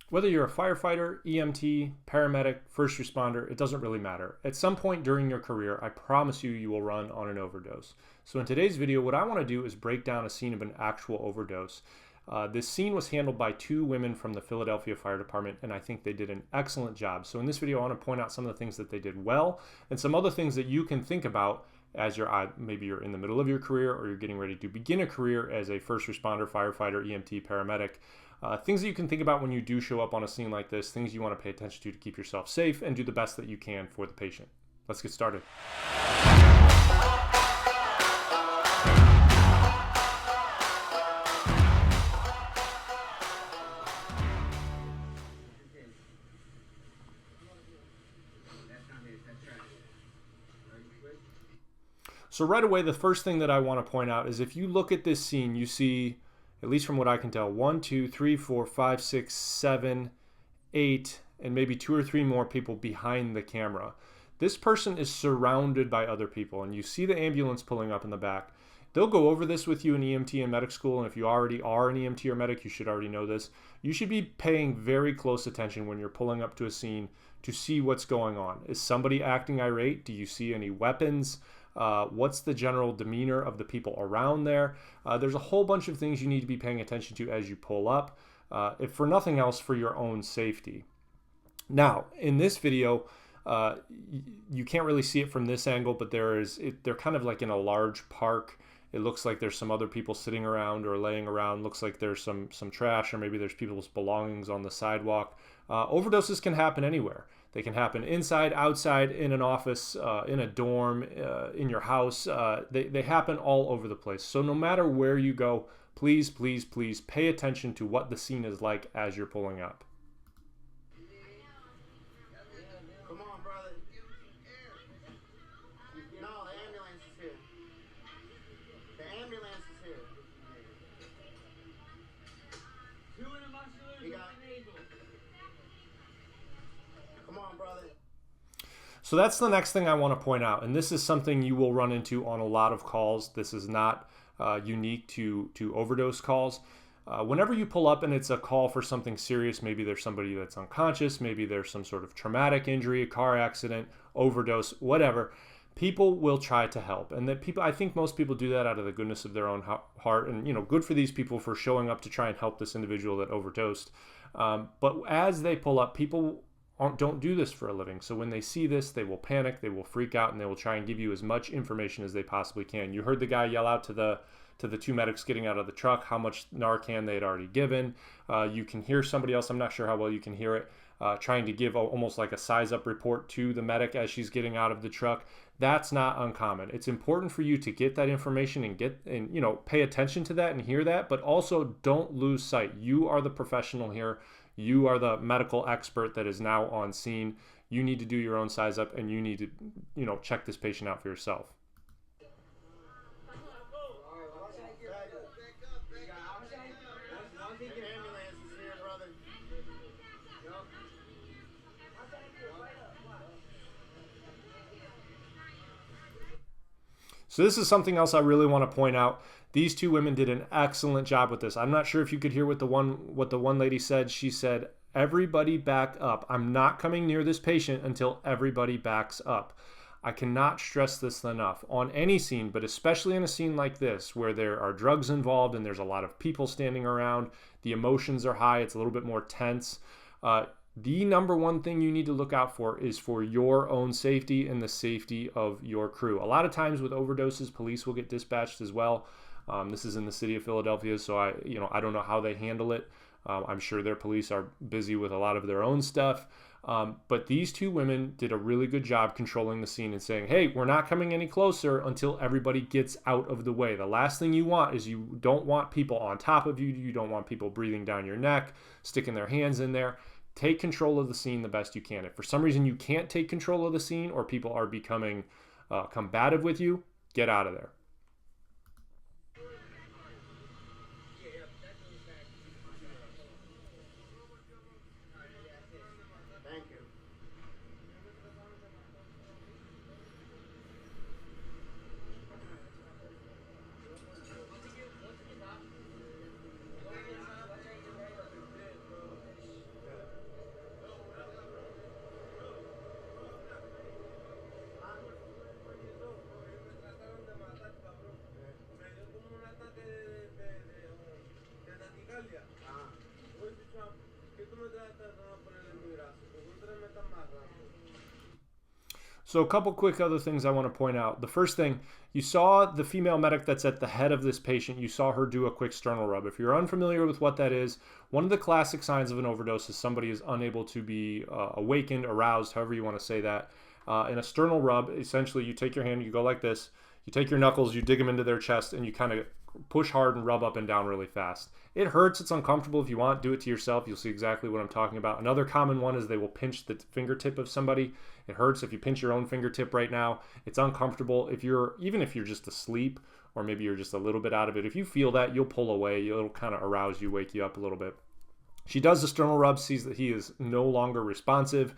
Whether you're a firefighter, EMT, paramedic, first responder, it doesn't really matter. At some point during your career, I promise you, you will run on an overdose. So in today's video, what I want to do is break down a scene of an actual overdose. This scene was handled by two women from the Philadelphia Fire Department, and I think they did an excellent job. So in this video, I want to point out some of the things that they did well and some other things that you can think about as maybe you're in the middle of your career or you're getting ready to begin a career as a first responder, firefighter, EMT, paramedic. Things that you can think about when you do show up on a scene like this, things you want to pay attention to keep yourself safe and do the best that you can for the patient. Let's get started. So right away, the first thing that I want to point out is if you look at this scene, you see, at least from what I can tell, 1, 2, 3, 4, 5, 6, 7, 8, and maybe 2 or 3 more people behind the camera. This person is surrounded by other people, and you see the ambulance pulling up in the back. They'll go over this with you in EMT and medic school, and if you already are an EMT or medic, you should already know this. You should be paying very close attention when you're pulling up to a scene to see what's going on. Is somebody acting irate? Do you see any weapons? What's the general demeanor of the people around there? There's a whole bunch of things you need to be paying attention to as you pull up, if for nothing else, for your own safety. Now, in this video, you can't really see it from this angle, but they're kind of like in a large park. It looks like there's some other people sitting around or laying around. Looks like there's some trash, or maybe there's people's belongings on the sidewalk. Overdoses can happen anywhere. They can happen inside, outside, in an office, in a dorm, in your house. They happen all over the place. So no matter where you go, please, please, please pay attention to what the scene is like as you're pulling up. Come on, brother. No, the ambulance is here. The ambulance is here. Come on, brother. So that's the next thing I want to point out, and this is something you will run into on a lot of calls. This is not unique to overdose calls. Whenever you pull up and it's a call for something serious, maybe there's somebody that's unconscious, maybe there's some sort of traumatic injury, a car accident, overdose, whatever, people will try to help. And I think most people do that out of the goodness of their own heart, and good for these people for showing up to try and help this individual that overdosed. But as they pull up, people don't do this for a living. So when they see this, they will panic, they will freak out, and they will try and give you as much information as they possibly can. You heard the guy yell out to the two medics getting out of the truck how much Narcan they had already given. You can hear somebody else, I'm not sure how well you can hear it, trying to give almost like a size up report to the medic as she's getting out of the truck. That's not uncommon. It's important for you to get that information and pay attention to that and hear that, but also don't lose sight. You are the professional here. You are the medical expert that is now on scene. You need to do your own size up, and you need to, check this patient out for yourself. So this is something else I really want to point out. These two women did an excellent job with this. I'm not sure if you could hear what the one lady said. She said, "Everybody back up. I'm not coming near this patient until everybody backs up." I cannot stress this enough. On any scene, but especially in a scene like this, where there are drugs involved and there's a lot of people standing around, the emotions are high, it's a little bit more tense. The number one thing you need to look out for is for your own safety and the safety of your crew. A lot of times with overdoses, police will get dispatched as well. This is in the city of Philadelphia, so I don't know how they handle it. I'm sure their police are busy with a lot of their own stuff. But these two women did a really good job controlling the scene and saying, hey, we're not coming any closer until everybody gets out of the way. The last thing you want is you don't want people on top of you. You don't want people breathing down your neck, sticking their hands in there. Take control of the scene the best you can. If for some reason you can't take control of the scene or people are becoming combative with you, get out of there. So a couple quick other things I want to point out. The first thing, you saw the female medic that's at the head of this patient, you saw her do a quick sternal rub. If you're unfamiliar with what that is, one of the classic signs of an overdose is somebody is unable to be awakened, aroused, however you want to say that. In a sternal rub, essentially you take your hand, you go like this, you take your knuckles, you dig them into their chest, and you kind of push hard and rub up and down really fast. It hurts, it's uncomfortable. If you want, do it to yourself. You'll see exactly what I'm talking about. Another common one is they will pinch the fingertip of somebody. It hurts if you pinch your own fingertip right now. It's uncomfortable. Even if you're just asleep or maybe you're just a little bit out of it, if you feel that, you'll pull away. It'll kind of arouse you, wake you up a little bit. She does the sternal rub, sees that he is no longer responsive.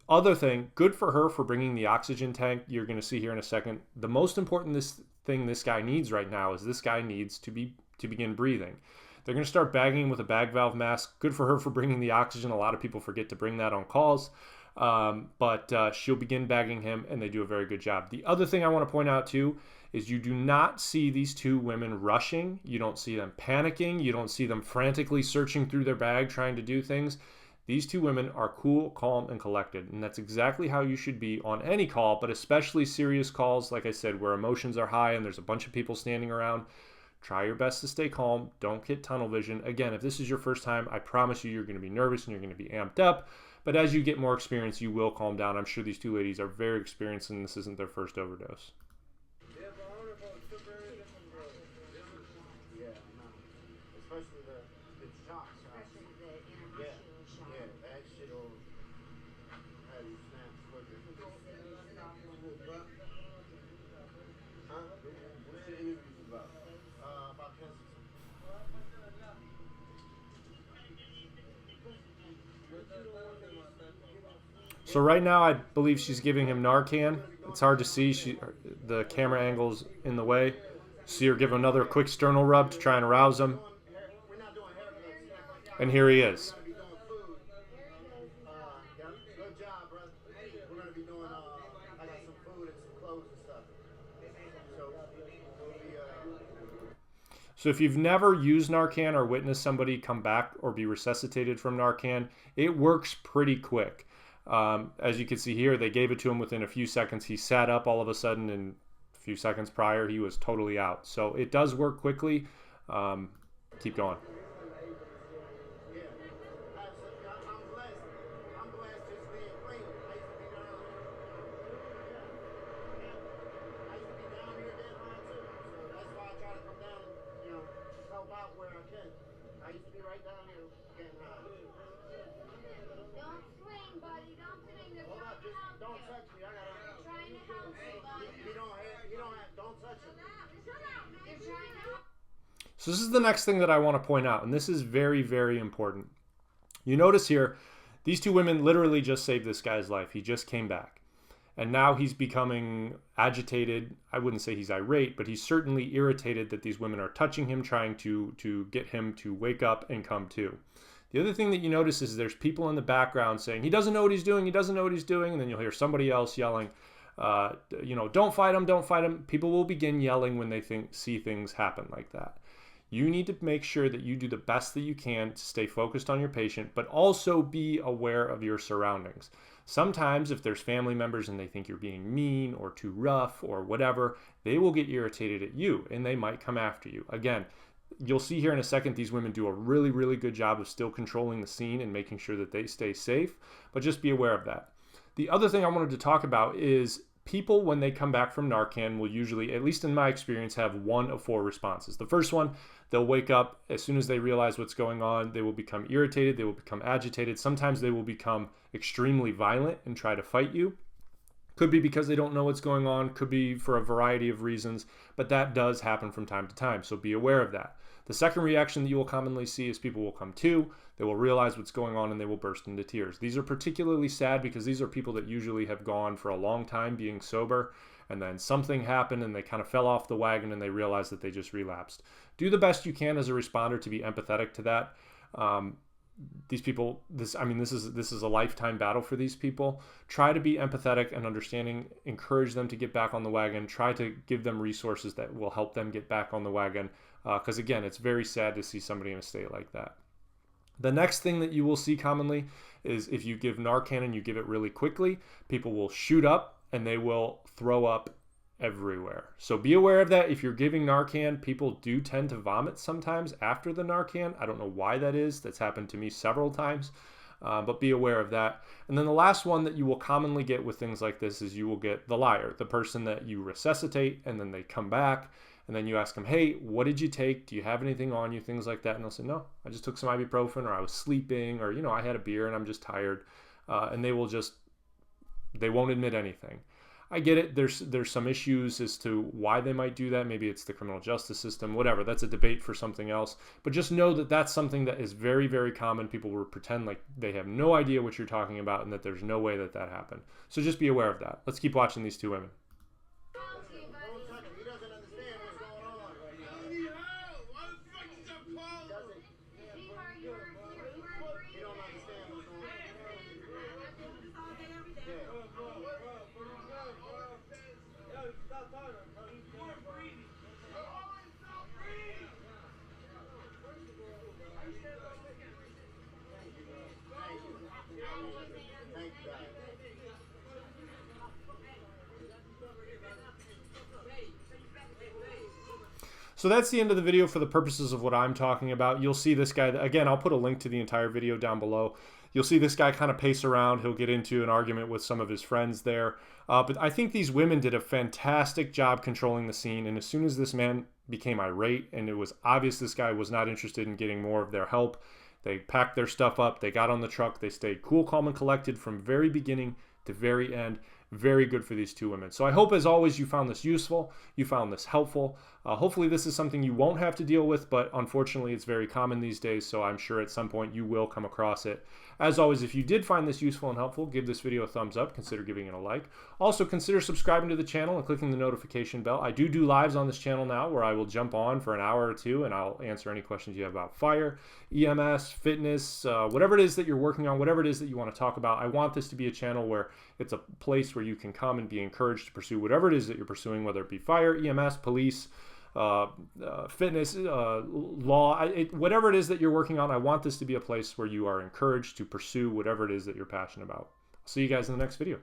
Other thing, good for her for bringing the oxygen tank. You're going to see here in a second. The most important thing this guy needs right now is this guy needs to begin breathing. They're going to start bagging him with a bag valve mask. Good for her for bringing the oxygen. A lot of people forget to bring that on calls. But she'll begin bagging him, and they do a very good job. The other thing I want to point out too is you do not see these two women rushing. You don't see them panicking. You don't see them frantically searching through their bag trying to do things. These two women are cool, calm, and collected, and that's exactly how you should be on any call, but especially serious calls, like I said, where emotions are high and there's a bunch of people standing around. Try your best to stay calm. Don't get tunnel vision. Again, if this is your first time, I promise you're going to be nervous and you're going to be amped up, but as you get more experience, you will calm down. I'm sure these two ladies are very experienced and this isn't their first overdose. Yeah, I know. Especially the shock. Especially the Yeah, interstitial shock. yeah, that shit'll have you snap quicker. Huh? What's the interview about? About cancer. So right now, I believe she's giving him Narcan. It's hard to see. The camera angle's in the way. See her give another quick sternal rub to try and arouse him. We're not doing hair cuts. And here he is. We're gonna be doing food. Good job, brother. We're gonna be doing. I got some food and some clothes and stuff. So we'll be. So if you've never used Narcan or witnessed somebody come back or be resuscitated from Narcan, it works pretty quick. As you can see here, they gave it to him within a few seconds. He sat up all of a sudden, and a few seconds prior, he was totally out. So it does work quickly. Keep going. Yeah. I'm blessed. I'm blessed just being clean. I used to be down here dead hard too. So that's why I try to come down and, help out where I can. I used to be right down here getting high. Don't swing, buddy. Don't swing. They're Hold up, trying to just help don't you. touch me. I gotta. They're trying to help you, buddy. Don't touch him. They're trying to help. So this is the next thing that I want to point out, and this is very, very important. You notice here, these two women literally just saved this guy's life. He just came back. And now he's becoming agitated. I wouldn't say he's irate, but he's certainly irritated that these women are touching him, trying to get him to wake up and come to. The other thing that you notice is there's people in the background saying, he doesn't know what he's doing, he doesn't know what he's doing, and then you'll hear somebody else yelling, don't fight him, don't fight him. People will begin yelling when they see things happen like that. You need to make sure that you do the best that you can to stay focused on your patient, but also be aware of your surroundings. Sometimes if there's family members and they think you're being mean or too rough or whatever, they will get irritated at you and they might come after you. Again, you'll see here in a second, these women do a really, really good job of still controlling the scene and making sure that they stay safe, but just be aware of that. The other thing I wanted to talk about is people, when they come back from Narcan, will usually, at least in my experience, have one of four responses. The first one, they'll wake up as soon as they realize what's going on. They will become irritated. They will become agitated. Sometimes they will become extremely violent and try to fight you. Could be because they don't know what's going on. Could be for a variety of reasons, but that does happen from time to time. So be aware of that. The second reaction that you will commonly see is people will come to, they will realize what's going on, and they will burst into tears. These are particularly sad because these are people that usually have gone for a long time being sober, and then something happened and they kind of fell off the wagon and they realized that they just relapsed. Do the best you can as a responder to be empathetic to that. These people, this is a lifetime battle for these people. Try to be empathetic and understanding, encourage them to get back on the wagon, try to give them resources that will help them get back on the wagon. Because again, it's very sad to see somebody in a state like that. The next thing that you will see commonly is if you give Narcan and you give it really quickly, people will shoot up and they will throw up everywhere. So be aware of that. If you're giving Narcan, people do tend to vomit sometimes after the Narcan. I don't know why that is. That's happened to me several times, but be aware of that. And then the last one that you will commonly get with things like this is you will get the liar, the person that you resuscitate and then they come back. And then you ask them, hey, what did you take? Do you have anything on you? Things like that. And they'll say, no, I just took some ibuprofen, or I was sleeping, or, I had a beer and I'm just tired. And they won't admit anything. I get it. There's some issues as to why they might do that. Maybe it's the criminal justice system, whatever. That's a debate for something else. But just know that that's something that is very, very common. People will pretend like they have no idea what you're talking about and that there's no way that happened. So just be aware of that. Let's keep watching these two women. So that's the end of the video for the purposes of what I'm talking about. You'll see this guy, again, I'll put a link to the entire video down below. You'll see this guy kind of pace around. He'll get into an argument with some of his friends there. But I think these women did a fantastic job controlling the scene. And as soon as this man became irate and it was obvious this guy was not interested in getting more of their help, they packed their stuff up. They got on the truck. They stayed cool, calm, and collected from very beginning to very end. Very good for these two women. So I hope, as always, you found this useful. You found this helpful. Hopefully this is something you won't have to deal with, but unfortunately it's very common these days, so I'm sure at some point you will come across it. As always, if you did find this useful and helpful, give this video a thumbs up. Consider giving it a like. Also, consider subscribing to the channel and clicking the notification bell. I do lives on this channel now where I will jump on for an hour or two and I'll answer any questions you have about fire, EMS, fitness, whatever it is that you're working on, whatever it is that you want to talk about. I want this to be a channel where it's a place where you can come and be encouraged to pursue whatever it is that you're pursuing, whether it be fire, EMS, police, fitness, law, whatever it is that you're working on. I want this to be a place where you are encouraged to pursue whatever it is that you're passionate about. See you guys in the next video.